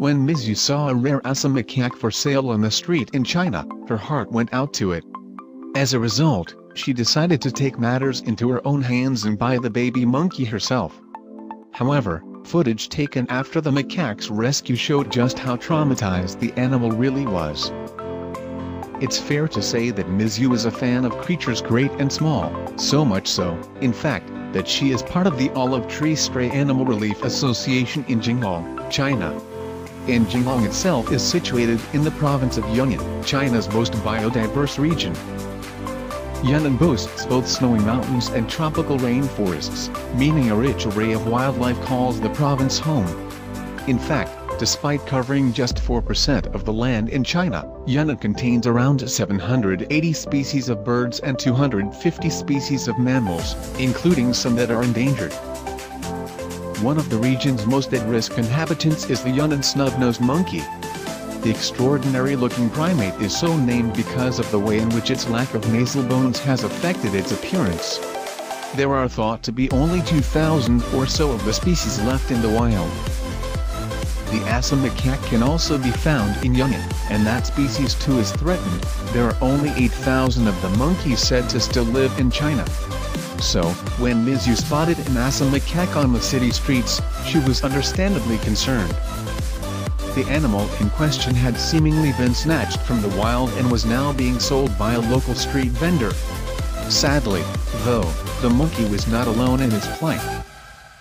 When Mizu saw a rare Assam macaque for sale on the street in China, her heart went out to it. As a result, she decided to take matters into her own hands and buy the baby monkey herself. However, footage taken after the macaque's rescue showed just how traumatized the animal really was. It's fair to say that Mizu is a fan of creatures great and small, so much so, in fact, that she is part of the Olive Tree Stray Animal Relief Association in Jinglong, China. And Jinglong itself is situated in the province of Yunnan, China's most biodiverse region. Yunnan boasts both snowy mountains and tropical rainforests, meaning a rich array of wildlife calls the province home. In fact, despite covering just 4% of the land in China, Yunnan contains around 780 species of birds and 250 species of mammals, including some that are endangered. One of the region's most at-risk inhabitants is the Yunnan snub-nosed monkey. The extraordinary-looking primate is so named because of the way in which its lack of nasal bones has affected its appearance. There are thought to be only 2,000 or so of the species left in the wild. The Assam macaque can also be found in Yunnan, and that species too is threatened. There are only 8,000 of the monkeys said to still live in China. So, when Mizu spotted an Assam macaque on the city streets, she was understandably concerned. The animal in question had seemingly been snatched from the wild and was now being sold by a local street vendor. Sadly, though, the monkey was not alone in its plight.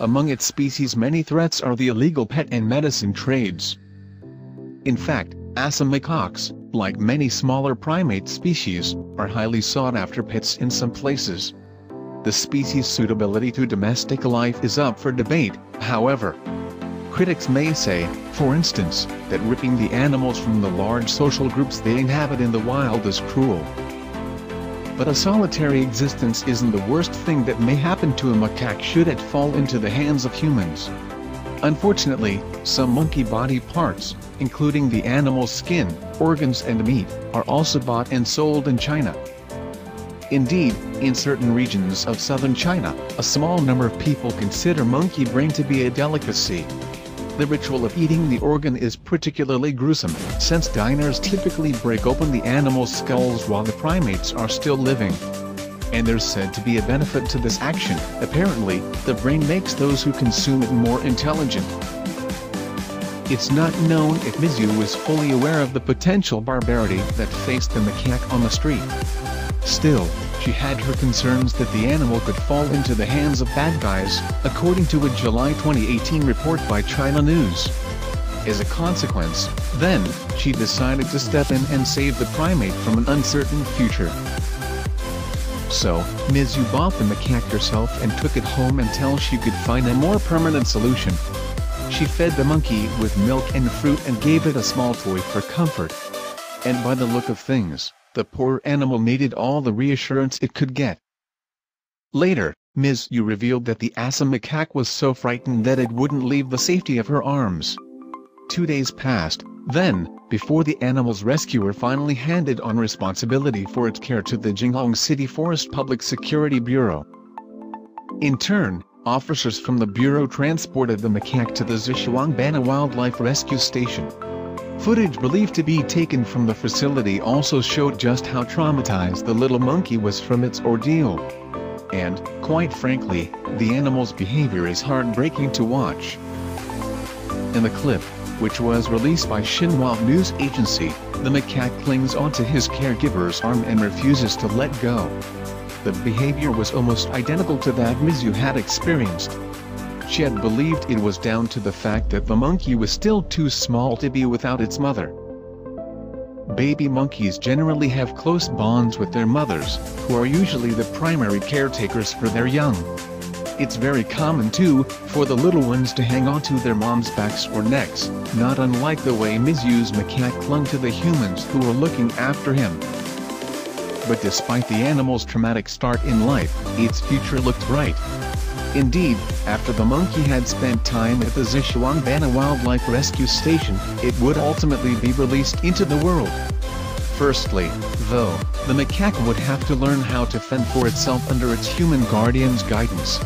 Among its species, many threats are the illegal pet and medicine trades. In fact, Assam macaques, like many smaller primate species, are highly sought-after pets in some places. The species' suitability to domestic life is up for debate, however. Critics may say, for instance, that ripping the animals from the large social groups they inhabit in the wild is cruel. But a solitary existence isn't the worst thing that may happen to a macaque should it fall into the hands of humans. Unfortunately, some monkey body parts, including the animal's skin, organs and meat, are also bought and sold in China. Indeed, in certain regions of southern China, a small number of people consider monkey brain to be a delicacy. The ritual of eating the organ is particularly gruesome, since diners typically break open the animal's skulls while the primates are still living. And there's said to be a benefit to this action. Apparently, the brain makes those who consume it more intelligent. It's not known if Mizu was fully aware of the potential barbarity that faced the macaque on the street. Still, she had her concerns that the animal could fall into the hands of bad guys, according to a July 2018 report by China News. As a consequence, then, she decided to step in and save the primate from an uncertain future. So, Mizu bought the macaque herself and took it home until she could find a more permanent solution. She fed the monkey with milk and fruit and gave it a small toy for comfort. And by the look of things, the poor animal needed all the reassurance it could get. Later, Mizu revealed that the Assam macaque was so frightened that it wouldn't leave the safety of her arms. 2 days passed, then, before the animal's rescuer finally handed on responsibility for its care to the Jinglong City Forest Public Security Bureau. In turn, officers from the bureau transported the macaque to the Zhishuangbana Wildlife Rescue Station. Footage believed to be taken from the facility also showed just how traumatized the little monkey was from its ordeal. And, quite frankly, the animal's behavior is heartbreaking to watch. In the clip, which was released by Xinhua News Agency, the macaque clings onto his caregiver's arm and refuses to let go. The behavior was almost identical to that Mizu had experienced. She had believed it was down to the fact that the monkey was still too small to be without its mother. Baby monkeys generally have close bonds with their mothers, who are usually the primary caretakers for their young. It's very common too, for the little ones to hang onto their moms' backs or necks, not unlike the way Mizu's macaque clung to the humans who were looking after him. But despite the animal's traumatic start in life, its future looked bright. Indeed, after the monkey had spent time at the Zhishuangbana Wildlife Rescue Station, it would ultimately be released into the world. Firstly, though, the macaque would have to learn how to fend for itself under its human guardian's guidance.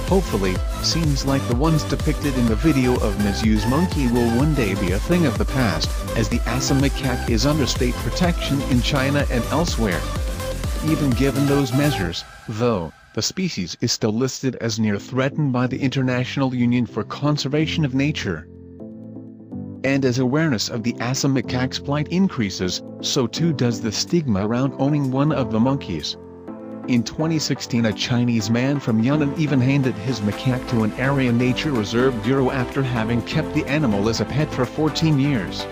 Hopefully, scenes like the ones depicted in the video of misused monkey will one day be a thing of the past, as the Assam macaque is under state protection in China and elsewhere. Even given those measures, though, the species is still listed as near threatened by the International Union for Conservation of Nature. And as awareness of the Assam macaque's plight increases, so too does the stigma around owning one of the monkeys. In 2016, a Chinese man from Yunnan even handed his macaque to an area nature reserve bureau after having kept the animal as a pet for 14 years.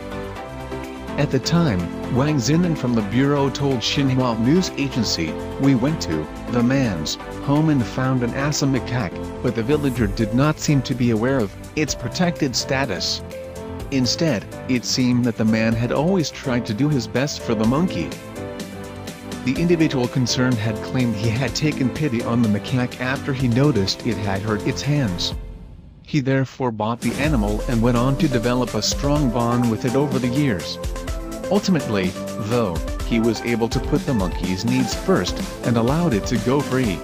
At the time, Wang Zinan from the bureau told Xinhua news agency, "We went to the man's home and found an Assam macaque, but the villager did not seem to be aware of its protected status. Instead, it seemed that the man had always tried to do his best for the monkey." The individual concerned had claimed he had taken pity on the macaque after he noticed it had hurt its hands. He therefore bought the animal and went on to develop a strong bond with it over the years. Ultimately, though, he was able to put the monkey's needs first, and allowed it to go free.